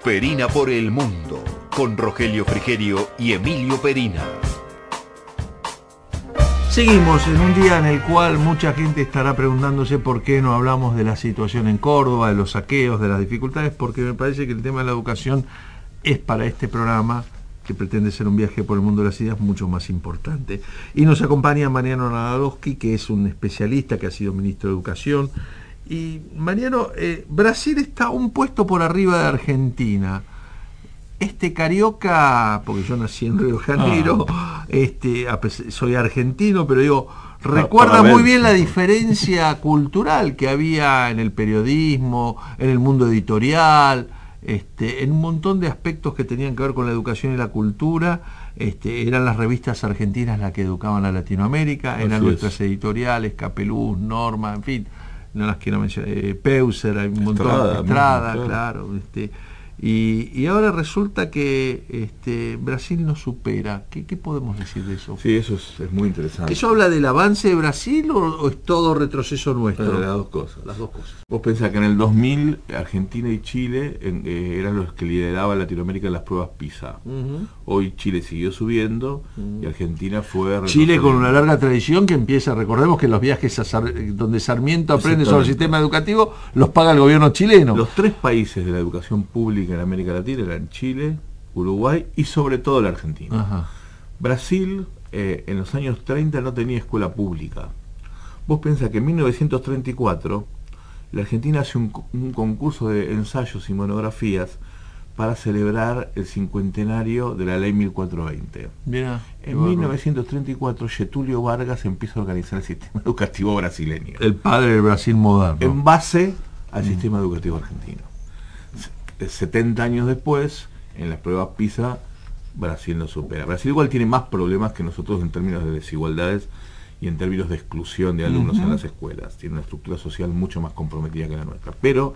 Perina por el mundo, con Rogelio Frigerio y Emilio Perina. Seguimos en un día en el cual mucha gente estará preguntándose por qué no hablamos de la situación en Córdoba, de los saqueos, de las dificultades, porque me parece que el tema de la educación es para este programa, que pretende ser un viaje por el mundo de las ideas, mucho más importante. Y nos acompaña Mariano Nadolski, que es un especialista, que ha sido ministro de Educación. Y Mariano, Brasil está un puesto por arriba de Argentina. Carioca, porque yo nací en Río de Janeiro, soy argentino, pero digo, recuerda muy bien la diferencia cultural que había en el periodismo, en el mundo editorial, en un montón de aspectos que tenían que ver con la educación y la cultura. Eran las revistas argentinas las que educaban a Latinoamérica, eran nuestras editoriales, Capeluz, Norma, en fin, no las quiero mencionar, Peuser, hay un montón, Estrada, claro. Y ahora resulta que Brasil nos supera. ¿Qué podemos decir de eso? Sí, eso es muy interesante. ¿Eso habla del avance de Brasil o es todo retroceso nuestro? Las dos cosas. Vos pensás que en el 2000 Argentina y Chile eran los que lideraban Latinoamérica en las pruebas PISA. Hoy Chile siguió subiendo y Argentina fue... Chile con una larga tradición que empieza, recordemos que los viajes donde Sarmiento aprende sobre el sistema educativo los paga el gobierno chileno. Los tres países de la educación pública en América Latina eran Chile, Uruguay y sobre todo la Argentina. Ajá. Brasil en los años 30 no tenía escuela pública. Vos pensás que en 1934 la Argentina hace un concurso de ensayos y monografías para celebrar el cincuentenario de la ley 1420. Mirá, en 1934 Getúlio Vargas empieza a organizar el sistema educativo brasileño. El padre del Brasil moderno. En base al sistema educativo argentino. 70 años después, en las pruebas PISA, Brasil nos supera. Brasil igual tiene más problemas que nosotros en términos de desigualdades y en términos de exclusión de alumnos en las escuelas. Tiene una estructura social mucho más comprometida que la nuestra. Pero,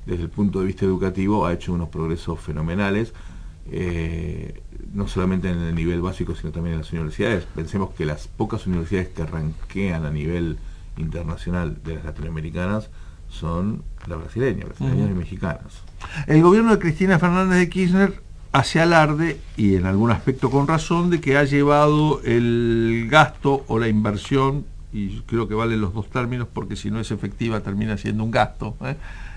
desde el punto de vista educativo, ha hecho unos progresos fenomenales, no solamente en el nivel básico, sino también en las universidades. Pensemos que las pocas universidades que ranquean a nivel internacional de las latinoamericanas son las brasileñas y mexicanas. El gobierno de Cristina Fernández de Kirchner hace alarde, y en algún aspecto con razón, de que ha llevado el gasto o la inversión, y creo que valen los dos términos porque si no es efectiva termina siendo un gasto,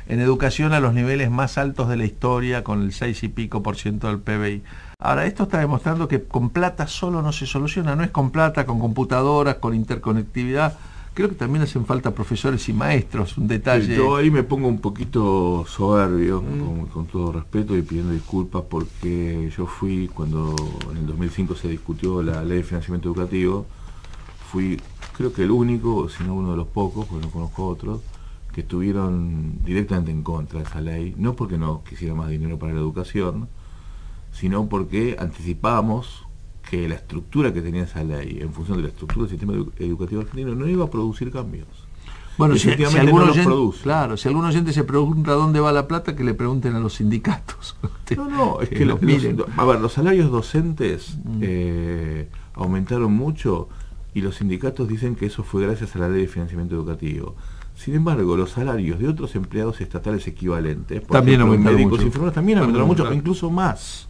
en educación a los niveles más altos de la historia, con el 6 y pico % del PBI. Ahora, esto está demostrando que con plata solo no se soluciona, no es con plata, con computadoras, con interconectividad. Creo que también hacen falta profesores y maestros, un detalle. Sí, yo ahí me pongo un poquito soberbio, con todo respeto, y pidiendo disculpas, porque yo fui, cuando en el 2005 se discutió la ley de financiamiento educativo, fui creo que el único, si no uno de los pocos, porque no conozco otros, que estuvieron directamente en contra de esa ley, no porque no quisiera más dinero para la educación, sino porque anticipábamos que la estructura que tenía esa ley, en función de la estructura del sistema educativo argentino, no iba a producir cambios. Bueno, si algún oyente se pregunta dónde va la plata, que le pregunten a los sindicatos. No, es que los salarios docentes aumentaron mucho, y los sindicatos dicen que eso fue gracias a la ley de financiamiento educativo. Sin embargo, los salarios de otros empleados estatales equivalentes, por también ejemplo, aumentaron médicos mucho. y enfermeros, también aumentaron mucho, incluso más.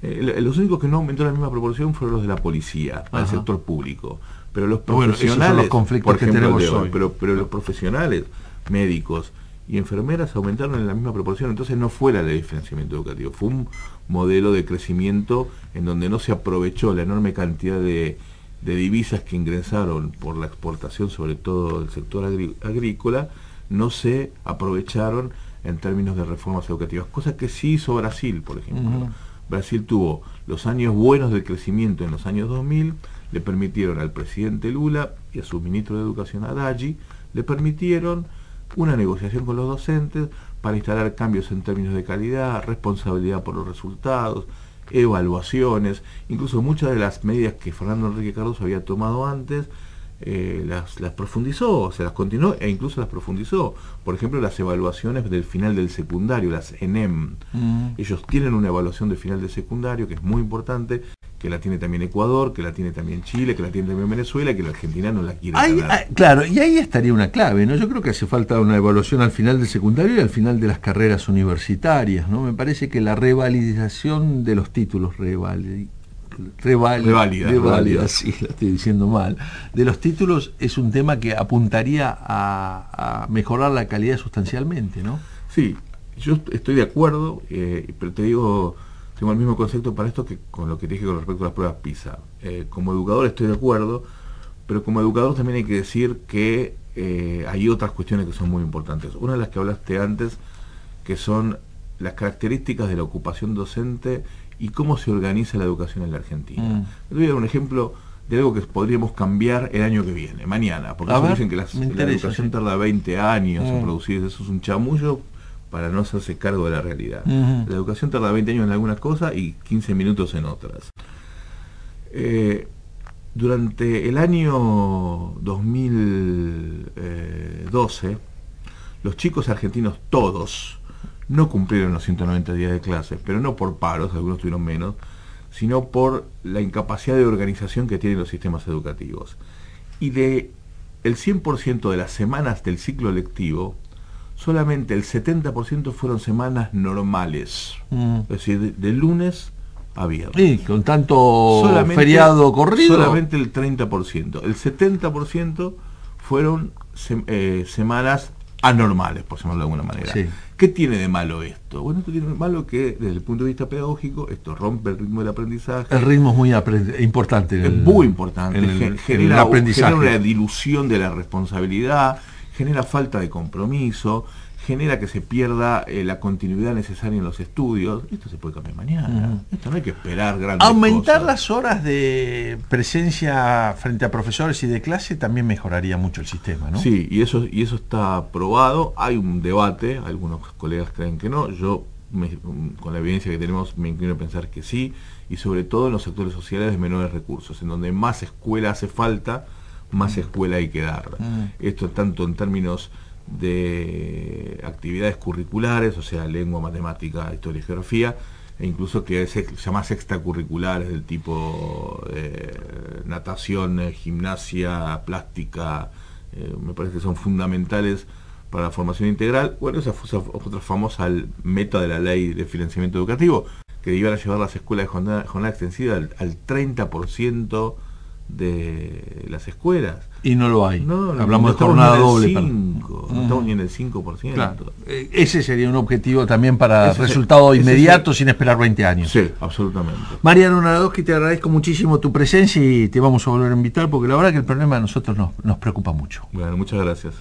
Los únicos que no aumentaron en la misma proporción fueron los de la policía, al sector público. Pero los profesionales, esos son los conflictos por ejemplo, que tenemos hoy. Pero los profesionales, médicos y enfermeras aumentaron en la misma proporción. Entonces no fue la ley de financiamiento educativo, fue un modelo de crecimiento en donde no se aprovechó la enorme cantidad de divisas que ingresaron por la exportación, sobre todo del sector agrícola, no se aprovecharon en términos de reformas educativas, cosa que sí hizo Brasil, por ejemplo. Brasil tuvo los años buenos del crecimiento en los años 2000, le permitieron al presidente Lula y a su ministro de Educación Haddad, le permitieron una negociación con los docentes para instalar cambios en términos de calidad, responsabilidad por los resultados, evaluaciones, incluso muchas de las medidas que Fernando Henrique Cardoso había tomado antes, las profundizó, se las continuó e incluso las profundizó. Por ejemplo, las evaluaciones del final del secundario, las ENEM. Ellos tienen una evaluación de final del secundario que es muy importante, que la tiene también Ecuador, que la tiene también Chile, que la tiene también Venezuela, y que la Argentina no la quiere ganar. Claro, y ahí estaría una clave, ¿no? Yo creo que hace falta una evaluación al final del secundario y al final de las carreras universitarias, ¿no? Me parece que la revalidación de los títulos, revalida, sí, lo estoy diciendo mal, de los títulos es un tema que apuntaría a mejorar la calidad sustancialmente, ¿no? Sí, yo estoy de acuerdo, pero te digo, tengo el mismo concepto para esto que con lo que dije con respecto a las pruebas PISA. Como educador estoy de acuerdo, pero como educador también hay que decir que hay otras cuestiones que son muy importantes. Una de las que hablaste antes, que son las características de la ocupación docente y cómo se organiza la educación en la Argentina. Te voy a dar un ejemplo de algo que podríamos cambiar el año que viene, mañana, porque eso dicen que la educación tarda 20 años en producir, eso es un chamullo para no hacerse cargo de la realidad. La educación tarda 20 años en algunas cosas y 15 minutos en otras. Durante el año 2012, los chicos argentinos todos no cumplieron los 190 días de clase, pero no por paros, algunos tuvieron menos, sino por la incapacidad de organización que tienen los sistemas educativos. Y del 100% de las semanas del ciclo lectivo, solamente el 70% fueron semanas normales, es decir, de lunes a viernes. Sí, con tanto feriado corrido. Solamente el 30%. El 70% fueron semanas anormales, por llamarlo de alguna manera. Sí. ¿Qué tiene de malo esto? Bueno, esto tiene de malo que desde el punto de vista pedagógico, esto rompe el ritmo del aprendizaje. El ritmo es muy importante. Es muy importante. Genera aprendizaje. Genera una dilución de la responsabilidad, genera falta de compromiso, genera que se pierda la continuidad necesaria en los estudios. Esto se puede cambiar mañana. Esto no hay que esperar grandes Aumentar cosas. las horas de presencia frente a profesores y de clase también mejoraría mucho el sistema, ¿no? Sí, y eso está probado. Hay un debate, algunos colegas creen que no. Yo, con la evidencia que tenemos, me inclino a pensar que sí, y sobre todo en los sectores sociales de menores recursos, en donde más escuela hace falta, más escuela hay que dar. Esto tanto en términos de actividades curriculares, o sea, lengua, matemática, historia y geografía, e incluso que se llama extracurriculares del tipo natación, gimnasia, plástica, me parece que son fundamentales para la formación integral. Bueno, esa fue otra famosa meta de la ley de financiamiento educativo, que iban a llevar las escuelas de jornada extensiva al 30% de las escuelas. Y no lo hay. No, hablamos de jornada doble. No estamos ni en el 5%. Claro. Ese sería un objetivo también para resultado inmediato, sin esperar 20 años. Sí, absolutamente. Mariano Narodowski, te agradezco muchísimo tu presencia y te vamos a volver a invitar porque la verdad que el problema a nosotros nos preocupa mucho. Bueno, muchas gracias.